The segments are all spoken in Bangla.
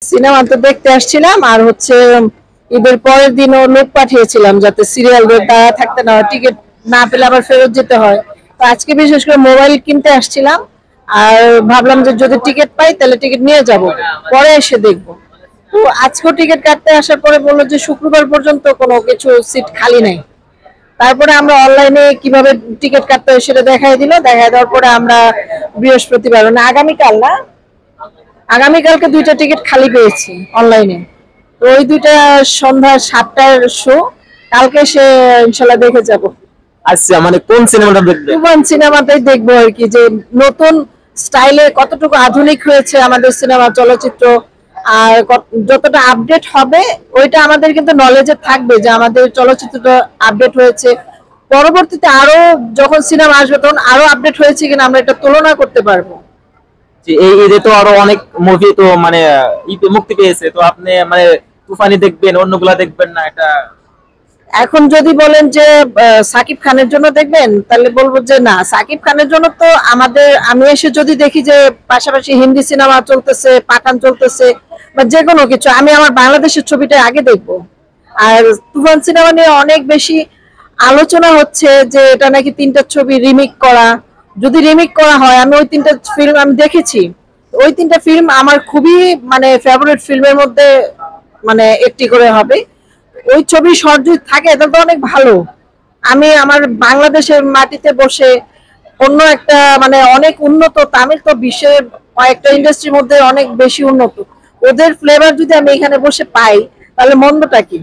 সিনেমা তো দেখতে আসছিলাম, আর হচ্ছে ঈদের পরের দিনও লোক পাঠিয়েছিলাম যাতে সিরিয়াল দাঁড়া থাকতে না হয়, টিকিট না পেলে আবার ফেরত যেতে হয়। তো আজকে বিশেষ করে মোবাইল কিনতে আসছিলাম, আর ভাবলাম যে যদি টিকিট পাই তাহলে টিকিট নিয়ে যাব, পরে এসে দেখবো। তো আজকেও টিকিট কাটতে আসার পরে বললো যে শুক্রবার পর্যন্ত কোনো কিছু সিট খালি নেই। তারপরে আমরা অনলাইনে কিভাবে টিকিট কাটতে হয় সেটা দেখাই দিল, দেখাই দেওয়ার পরে আমরা বৃহস্পতিবার না আগামীকাল না আগামীকালকে দুইটা টিকিট খালি পেয়েছি অনলাইনে। তো ওই দুইটা সন্ধ্যা 7টার শো, কালকে সে ইনশাল্লাহ দেখে যাব। আচ্ছা, মানে কোন সিনেমাটা দেখবে? তুফান সিনেমাটাই দেখবো আর কি, যে নতুন স্টাইলে কতটুকু আধুনিক হয়েছে আমাদের সিনেমা চলচ্চিত্র, আর যতটা আপডেট হবে ওইটা আমাদের কিন্তু নলেজে থাকবে যে আমাদের চলচ্চিত্রটা আপডেট হয়েছে। পরবর্তীতে আরো যখন সিনেমা আসবে তখন আরো আপডেট হয়েছে কিনা আমরা এটা তুলনা করতে পারবো। এই ঈদে তো আরো অনেক মুভি তো মানে ঈদে মুক্তি পেয়েছে, তো আপনি মানে তুফানি দেখবেন, অন্যগুলা দেখবেন না? এটা এখন যদি বলেন যে সাকিব খানের জন্য দেখবেন, তাহলে বলবো যে না, সাকিব খানের জন্য তো আমাদের, আমি এসে যদি দেখি যে পাশাপাশি হিন্দি সিনেমা চলতেছে, পাঠান চলতেছে বা যে কোনো কিছু, আমি আমার বাংলাদেশের ছবিটা আগে দেখবো। আর তুফান সিনেমা নিয়ে অনেক বেশি আলোচনা হচ্ছে যে এটা নাকি 3টা ছবি রিমেক করা। যদি রিমেক করা হয়, আমি ওই 3টা ফিল্ম আমি দেখেছি, ওই 3টা ফিল্ম আমার খুবই মানে ফেভারিট ফিল্মের মধ্যে মানে একটি করে হবে। ওই ছবি শর্ট যদি থাকে তাহলে তো অনেক ভালো। আমি আমার বাংলাদেশের মাটিতে বসে অন্য একটা মানে অনেক উন্নত, তামিল তো বিশ্বের কয়েকটা ইন্ডাস্ট্রির মধ্যে অনেক বেশি উন্নত, ওদের ফ্লেভার যদি আমি এখানে বসে পাই তাহলে মন্দটা কি?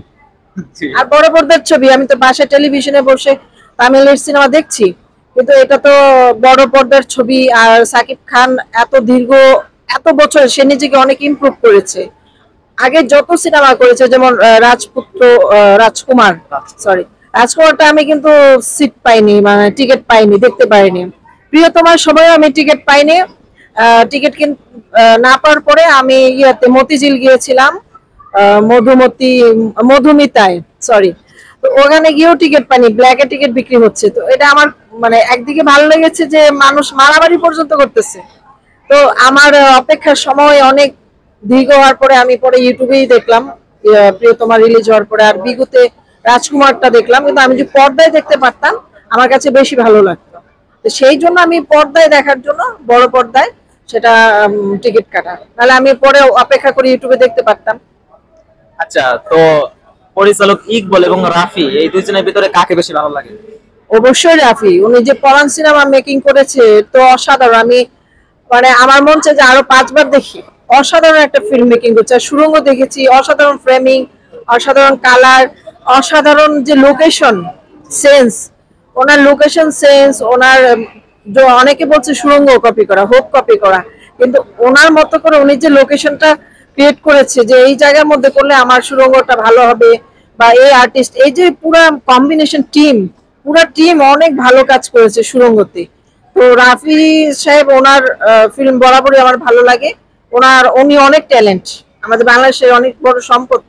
আর বড় পর্দার ছবি, আমি তো বাসায় টেলিভিশনে বসে তামিলের সিনেমা দেখছি, কিন্তু এটা তো বড় পর্দার ছবি। আর সাকিব খান এত দীর্ঘ এত বছর সে নিজেকে অনেক ইমপ্রুভ করেছে। আগে যত সিনেমা করেছে, যেমন রাজপুত্র, রাজকুমার, সরি রাজকুমারটা আমি কিন্তু সিট পাইনি, মানে টিকিট পাইনি, দেখতে পাইনি। প্রিয়তমার সময় আমি টিকিট পাইনি, টিকিট না পাওয়ার পরে আমি ইয়াতে মতিঝিল গিয়েছিলাম, মধুমিতায়, সরি। তো ওখানে গিয়েও টিকিট পাইনি, ব্ল্যাকে টিকিট বিক্রি হচ্ছে। তো এটা আমার মানে একদিকে ভালো লেগেছে যে মানুষ মারামারি পর্যন্ত করতেছে। তো আমার অপেক্ষার সময় অনেক দীর্ঘ হওয়ার পরে আমি পরে ইউটিউবেই দেখলাম প্রিয়তমা রিলিজ হওয়ার পরে, আর বিগতে রাজকুমারটা দেখলাম। কিন্তু আমি যদি পর্দায় দেখতে পারতাম আমার কাছে বেশি ভালো লাগতো। তো সেই জন্য আমি পর্দায় দেখার জন্য বড় পর্দায় সেটা টিকিট কাটা, নাহলে আমি পরে অপেক্ষা করে ইউটিউবে দেখতে পারতাম। আচ্ছা, তো পরিচালক ইকবাল এবং রাফি এই দুজনের ভিতরে কাকে বেশি ভালো লাগে? অবশ্যই রাফি, উনি যে পরান সিনেমা মেকিং করেছে তো অসাধারণ। আমি মানে আমার মন চায় যে আরো 5বার দেখি। অসাধারণ একটা ফিল্ম মেকিং করছে। সুড়ঙ্গ দেখেছি, অসাধারণ ফ্রেমিং, অসাধারণ কালার, অসাধারণ যে লোকেশন সেন্স, ওনার লোকেশন সেন্স, ওনার অনেকে বলছে সুড়ঙ্গ কপি করা, হোপ কপি করা, কিন্তু ওনার মতো করে উনি যে লোকেশনটা ক্রিয়েট করেছে যে এই জায়গার মধ্যে করলে আমার সুড়ঙ্গটা ভালো হবে, বা এই আর্টিস্ট, এই যে পুরা কম্বিনেশন টিম, পুরা টিম অনেক ভালো কাজ করেছে সুড়ঙ্গতে। তো রাফি সাহেব, ওনার ফিল্ম বরাবরই আমার ভালো লাগে। উনি অনেক ট্যালেন্ট, আমাদের বাংলাদেশের অনেক বড় সম্পদ।